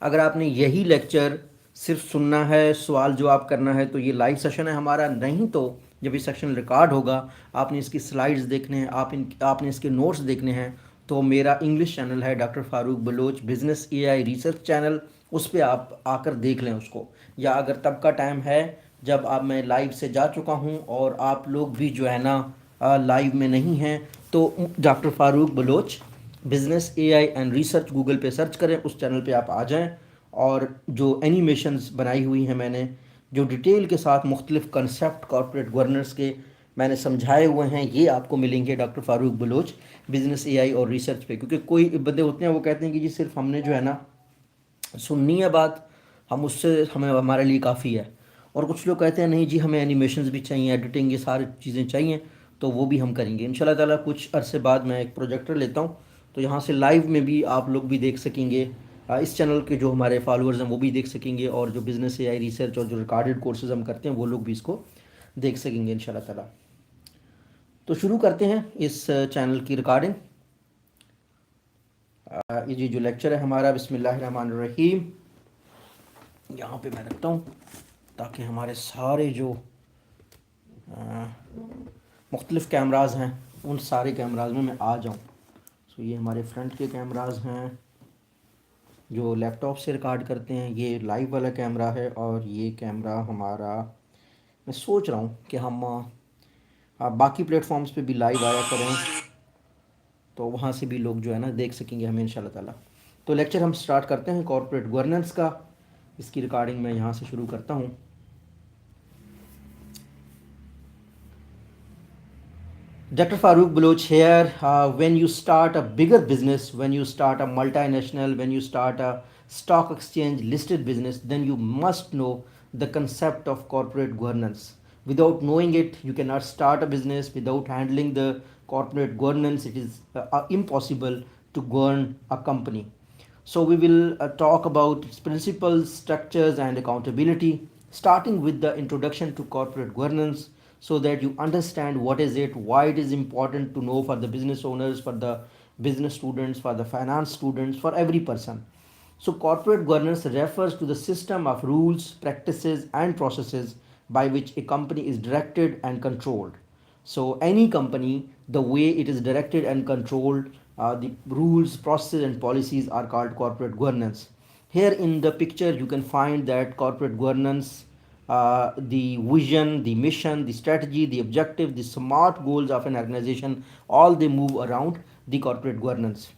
अगर आपने यही लेक्चर सिर्फ सुनना है, सवाल जवाब करना है, तो ये लाइव सेशन है हमारा। नहीं तो जब ये सेशन रिकॉर्ड होगा, आपने इसकी स्लाइड्स देखने हैं, आपने इसके नोट्स देखने हैं, तो मेरा इंग्लिश चैनल है doctor Farooq Baloch business AI research channel, उस पर आप आकर देख लें उसको। या अगर तब का टाइम है जब आप मैं लाइव से जा चुका हूँ और आप लोग भी जो है ना लाइव में नहीं हैं, तो doctor Farooq Baloch business AI and research Google पे सर्च करें, उस चैनल पे आप आ जाएं। और जो एनिमेशंस बनाई हुई हैं मैंने, जो डिटेल के साथ मुख्तलिफ कंसेप्ट कॉर्पोरेट गवर्नेंस के मैंने समझाए हुए हैं, ये आपको मिलेंगे doctor Farooq Baloch business AI और रिसर्च पे। क्योंकि कोई बंदे होते हैं वो कहते हैं कि जी सिर्फ हमने जो है ना सुननी है बात, हम उससे हमें हमारे लिए काफ़ी है। और कुछ लोग कहते हैं नहीं जी हमें एनिमेशंस भी चाहिए, एडिटिंग, ये सारी चीज़ें चाहिए, तो वो भी हम करेंगे इंशाल्लाह ताला। कुछ अरसे बाद मैं एक प्रोजेक्टर लेता हूँ, तो यहाँ से लाइव में भी आप लोग भी देख सकेंगे। इस चैनल के जो हमारे फॉलोअर्स हैं वो भी देख सकेंगे, और जो बिज़नेस एआई रिसर्च और जो रिकॉर्डेड कोर्सेज हम करते हैं वो लोग भी इसको देख सकेंगे इंशाल्लाह ताला। तो शुरू करते हैं इस चैनल की रिकॉर्डिंग। ये जो लेक्चर है हमारा, बिस्मिल्लाहिर्रहमानिर्रहीम, यहाँ पे मैं रखता हूँ ताकि हमारे सारे जो मुख्तलिफ़ कैमराज हैं उन सारे कैमराज में मैं आ जाऊँ। सो ये हमारे फ्रंट के कैमराज हैं जो लैपटॉप से रिकॉर्ड करते हैं, ये लाइव वाला कैमरा है, और ये कैमरा हमारा, मैं सोच रहा हूँ कि हम बाकी प्लेटफॉर्म्स पे भी लाइव आया करें, तो वहाँ से भी लोग जो है ना देख सकेंगे हमें इंशाल्लाह ताला। तो लेक्चर हम स्टार्ट करते हैं कॉर्पोरेट गवर्नेंस का। इसकी रिकॉर्डिंग मैं यहाँ से शुरू करता हूँ। Dr. Farooq Baloch here. When you start a bigger business, when you start a multinational, when you start a stock exchange listed business, then you must know the concept of corporate governance. Without knowing it, you cannot start a business. Without handling the corporate governance, it is impossible to govern a company. So we will talk about its principles, structures, and accountability, starting with the introduction to corporate governance, so that you understand what is it, why it is important to know for the business owners, for the business students, for the finance students, for every person. So corporate governance refers to the system of rules, practices, and processes by which a company is directed and controlled. So any company, the way it is directed and controlled, the rules, processes, and policies are called corporate governance. Here in the picture, you can find that corporate governance, the vision, the mission, the strategy, the objective, the smart goals of an organization, all they move around the corporate governance.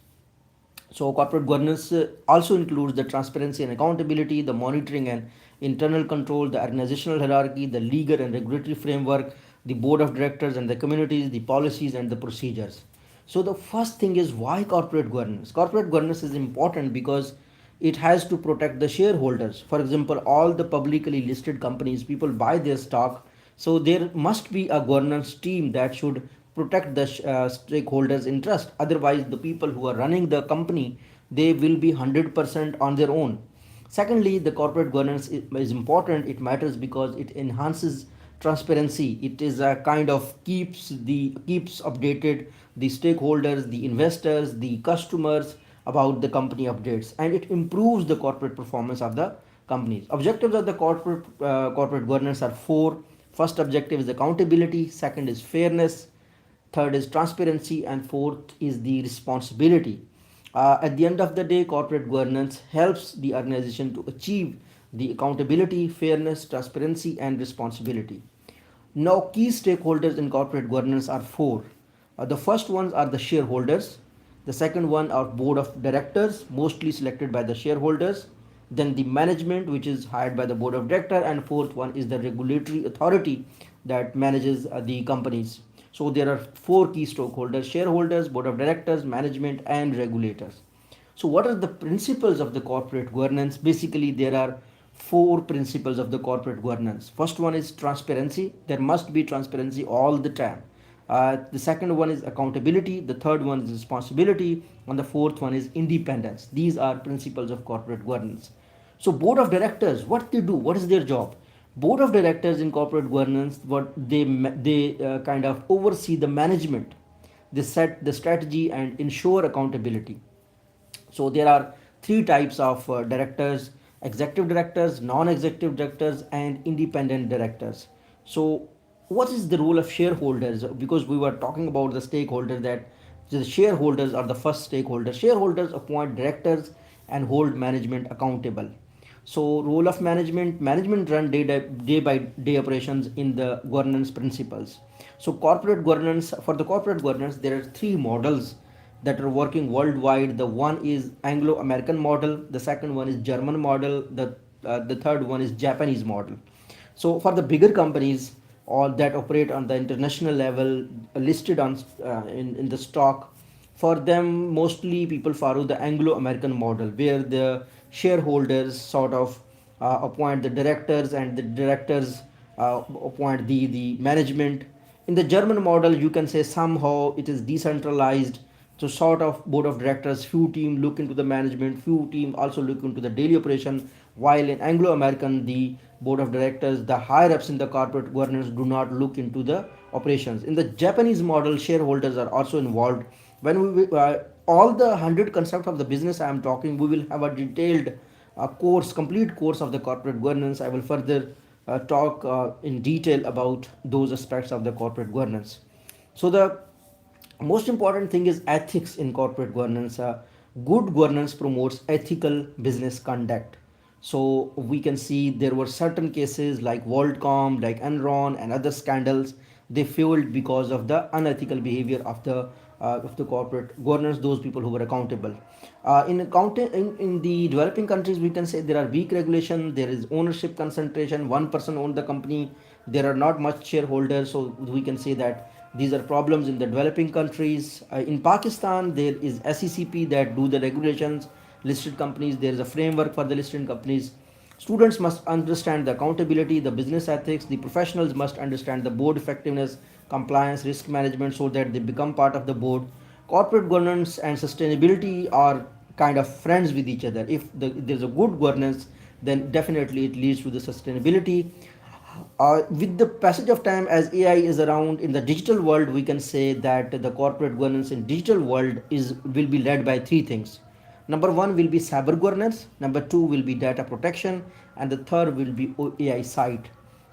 So corporate governance also includes the transparency and accountability, the monitoring and internal control, the organizational hierarchy, the legal and regulatory framework, the board of directors and the communities, the policies and the procedures. So the first thing is, why corporate governance? Corporate governance is important because it has to protect the shareholders. For example, all the publicly listed companies, people buy their stock, so there must be a governance team that should protect the stakeholders interest. Otherwise the people who are running the company, they will be 100% on their own. Secondly, the corporate governance is important. It matters because it enhances transparency. It is a kind of keeps updated the stakeholders, the investors, the customers about the company updates, and it improves the corporate performance of the companies. Objectives of the corporate governance are four. First objective is accountability, second is fairness, third is transparency, and fourth is the responsibility. At the end of the day, corporate governance helps the organization to achieve the accountability, fairness, transparency, and responsibility. Now, key stakeholders in corporate governance are four. The first ones are the shareholders. The second one are board of directors, mostly selected by the shareholders. Then the management, which is hired by the board of director, and fourth one is the regulatory authority that manages the companies. So there are four key stakeholders: shareholders, board of directors, management, and regulators. So what are the principles of the corporate governance? Basically, there are four principles of the corporate governance. First one is transparency. There must be transparency all the time. The second one is accountability. The third one is responsibility, and the fourth one is independence. These are principles of corporate governance. So board of directors, what they do, what is their job? Board of directors in corporate governance, what they kind of oversee the management. They set the strategy and ensure accountability. So there are three types of directors: executive directors, non-executive directors, and independent directors. So what is the role of shareholders? Because we were talking about the stakeholder, that the shareholders are the first stakeholder. Shareholders appoint directors and hold management accountable. So role of management run day by day operations in the governance principles. So corporate governance, for the corporate governance there are three models that are working worldwide. The one is Anglo American model, the second one is German model, the third one is Japanese model. So for the bigger companies, all that operate on the international level, listed on in the stock, for them mostly people follow the Anglo American model, where the shareholders sort of appoint the directors, and the directors appoint the management. In the German model, you can say somehow it is decentralized. So sort of board of directors, few team look into the management, few team also look into the daily operation. While in Anglo American, the board of directors, the higher ups in the corporate governance do not look into the operations. In the Japanese model, shareholders are also involved. When we all the 100 concepts of the business I am talking, we will have a detailed course, complete course of the corporate governance. I will further talk in detail about those aspects of the corporate governance. So the most important thing is ethics in corporate governance. Good governance promotes ethical business conduct. So we can see there were certain cases like WorldCom, like Enron, and other scandals. They failed because of the unethical behavior of the corporate governance. Those people who were accountable. In the developing countries, we can say there are weak regulation. There is ownership concentration. One person owned the company. There are not much shareholders. So we can say that these are problems in the developing countries. In Pakistan, there is SECP that do the regulations. Listed companies, there is a framework for the listed companies. Students must understand the accountability, the business ethics. The professionals must understand the board effectiveness, compliance, risk management, so that they become part of the board. Corporate governance and sustainability are kind of friends with each other. If there's a good governance, then definitely it leads to the sustainability. With the passage of time, as AI is around in the digital world, we can say that the corporate governance in digital world is will be led by three things. Number one will be cyber governance, number two will be data protection, and the third will be AI side.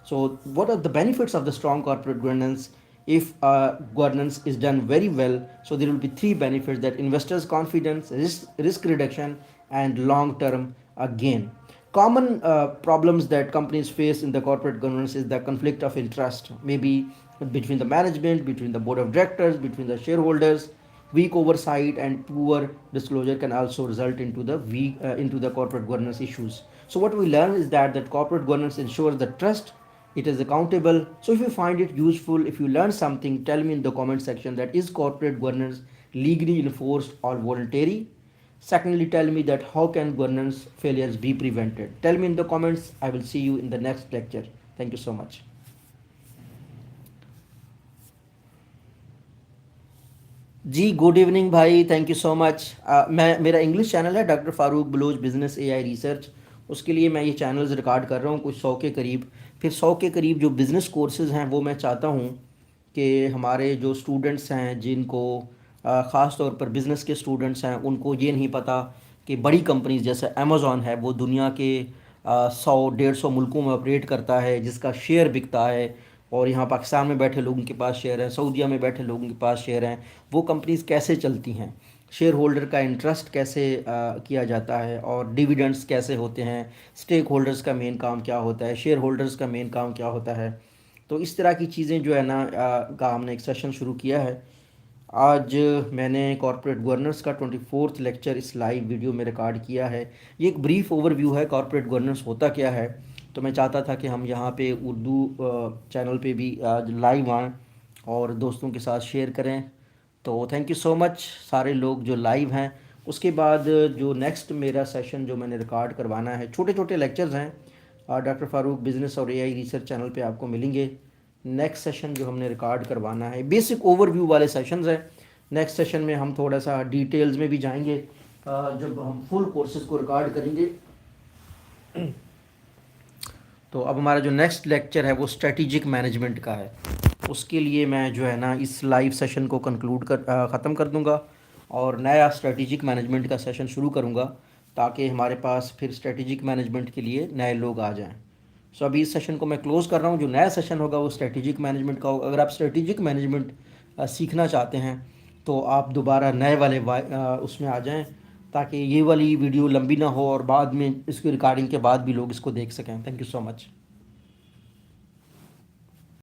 So what are the benefits of the strong corporate governance? If governance is done very well, so there will be three benefits: that investors confidence, risk reduction, and long term gain. Common problems that companies face in the corporate governance is the conflict of interest, maybe between the management, between the board of directors, between the shareholders. Weak oversight and poor disclosure can also result into the corporate governance issues. So what we learn is that corporate governance ensures the trust. It is accountable. So if you find it useful, if you learn something, tell me in the comment section that is corporate governance legally enforced or voluntary. Secondly, tell me that how can governance failures be prevented. Tell me in the comments. I will see you in the next lecture. Thank you so much. जी good evening भाई, thank you so much. मैं मेरा English channel है doctor Farooq Baloch business AI research. उसके लिए मैं ये channels record कर रहा हूँ, कुछ 100 के करीब। फिर 100 के करीब जो बिज़नेस कोर्सेज़ हैं वो मैं चाहता हूँ कि हमारे जो स्टूडेंट्स हैं, जिनको ख़ास तौर पर बिज़नेस के स्टूडेंट्स हैं, उनको ये नहीं पता कि बड़ी कंपनीज जैसे अमेज़ॉन है, वो दुनिया के 100 150 मुल्कों में ऑपरेट करता है, जिसका शेयर बिकता है। और यहाँ पाकिस्तान में बैठे लोगों के पास शेयर हैं, सऊदीया में बैठे लोगों के पास शेयर हैं। वो कंपनीज कैसे चलती हैं, शेयर होल्डर का इंटरेस्ट कैसे किया जाता है, और डिविडेंड्स कैसे होते हैं, स्टेक होल्डर्स का मेन काम क्या होता है, शेयर होल्डर्स का मेन काम क्या होता है। तो इस तरह की चीज़ें जो है ना का हमने एक सेशन शुरू किया है। आज मैंने कॉर्पोरेट गवर्नेंस का 24th लेक्चर इस लाइव वीडियो में रिकॉर्ड किया है। ये एक ब्रीफ ओवरव्यू है कॉर्पोरेट गवर्नेंस होता क्या है। तो मैं चाहता था कि हम यहाँ पे उर्दू चैनल पे भी आज लाइव आएँ और दोस्तों के साथ शेयर करें। तो थैंक यू सो मच सारे लोग जो लाइव हैं। उसके बाद जो नेक्स्ट मेरा सेशन जो मैंने रिकॉर्ड करवाना है, छोटे छोटे लेक्चर्स हैं, डॉक्टर फारूक बिज़नेस और एआई रिसर्च चैनल पे आपको मिलेंगे। नेक्स्ट सेशन जो हमने रिकॉर्ड करवाना है बेसिक ओवरव्यू वाले सेशंस हैं। नेक्स्ट सेशन में हम थोड़ा सा डिटेल्स में भी जाएंगे जब हम फुल कोर्सेज को रिकॉर्ड करेंगे। तो अब हमारा जो नेक्स्ट लेक्चर है वो स्ट्रेटिजिक मैनेजमेंट का है। उसके लिए मैं जो है ना इस लाइव सेशन को ख़त्म कर दूंगा और नया स्ट्रेटिजिक मैनेजमेंट का सेशन शुरू करूंगा, تاکہ ہمارے پاس پھر اسٹریٹجک مینجمنٹ کے لیے نئے لوگ آ جائیں. سو ابھی اس سیشن کو میں کلوز کر رہا ہوں. جو نیا سیشن ہوگا وہ اسٹریٹجک مینجمنٹ کا ہوگا. اگر آپ اسٹریٹجک مینجمنٹ سیکھنا چاہتے ہیں تو آپ دوبارہ نئے والے اس میں آ جائیں, تاکہ یہ والی ویڈیو لمبی نہ ہو اور بعد میں اس کی ریکارڈنگ کے بعد بھی لوگ اس کو دیکھ سکیں. Thank you so much.